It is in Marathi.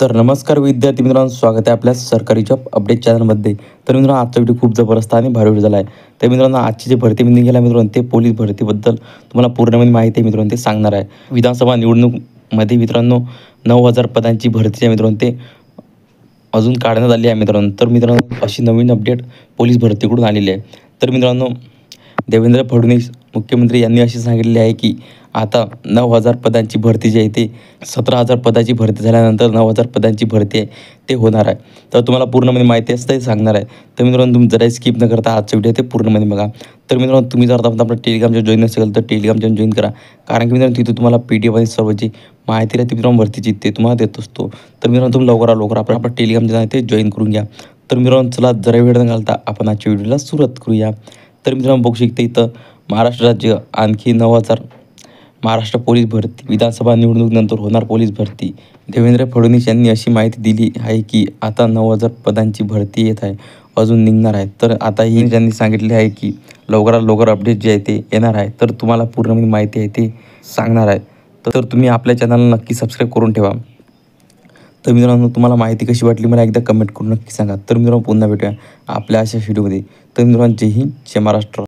तर नमस्कार विद्यार्थी मित्रांनो, स्वागत आहे आपल्या सरकारी जॉब अपडेट चॅनलमध्ये. तर मित्रांनो, आजचा व्हिडिओ खूप जबरदस्त आणि भारी व्हिडिओ झाला आहे. तर मित्रांनो, आजची जी भरती निघाली आहे मित्रांनो, ते पोलीस भरतीबद्दल तुम्हाला पूर्णपणे माहिती आहे मित्रांनो, ते सांगणार आहे. विधानसभा निवडणूकमध्ये मित्रांनो 9,000 पदांची भरती आहे मित्रांनो, ते अजून काढण्यात आली आहे मित्रांनो. तर मित्रांनो, अशी नवीन अपडेट पोलीस भरतीकडून आलेली आहे. तर मित्रांनो, देवेंद्र फडणवीस मुख्यमंत्री यांनी असे सांगितलेले आहे की आता 9,000 पदांची भरती जी आहे ते 17,000 पदाची भरती झाल्यानंतर 9,000 पदांची भरती आहे ते होणार आहे. तर तुम्हाला पूर्णपणे माहिती असतं ते सांगणार आहे. तर मित्रांनो, तुम्ही जरा स्किप न करता आजचा व्हिडिओ ते पूर्णपणे बघा. तर मित्रांनो, तुम्ही जर आता आपलं टेलिग्राम जर जॉईन असेल तर टेलिग्राम जॉईन करा. कारण की मित्रांनो, तिथे तुम्हाला PDF आणि सर्व जी माहिती आहे ती मित्रांनो भरतीची ते तुम्हाला देत असतो. तर मित्रांनो, तुम्ही लवकरात लवकर आपलं टेलिग्राम जे आहे ते जॉईन करून घ्या. तर मित्रांनो, चला जरा वेळ न घालता आपण आजच्या व्हिडिओला सुरुवात करूया. तर मित्रांनो, बघू शकता इथं महाराष्ट्र राज्य आणखी 9,000 महाराष्ट्र पोलीस भरती विधानसभा निवडणुकीनंतर होणार पोलीस भरती. देवेंद्र फडणवीस यांनी अशी माहिती दिली आहे की आता 9,000 पदांची भरती येत आहे, अजून निघणार आहे. तर आता ही त्यांनी सांगितले आहे की लवकरात लवकर अपडेट जे आहे ते येणार आहे. तर तुम्हाला पूर्ण माहिती आहे ते सांगणार आहे. तर तुम्ही आपल्या चॅनलला नक्की सबस्क्राईब करून ठेवा. तर मित्रांनो, तुम्हाला माहिती कशी वाटली मला एकदा कमेंट करून नक्की सांगा. तर मित्रांनो, पुन्हा भेटूया आपल्या अशा व्हिडिओमध्ये. तर मित्रांनो, जय हिंद, जय महाराष्ट्र.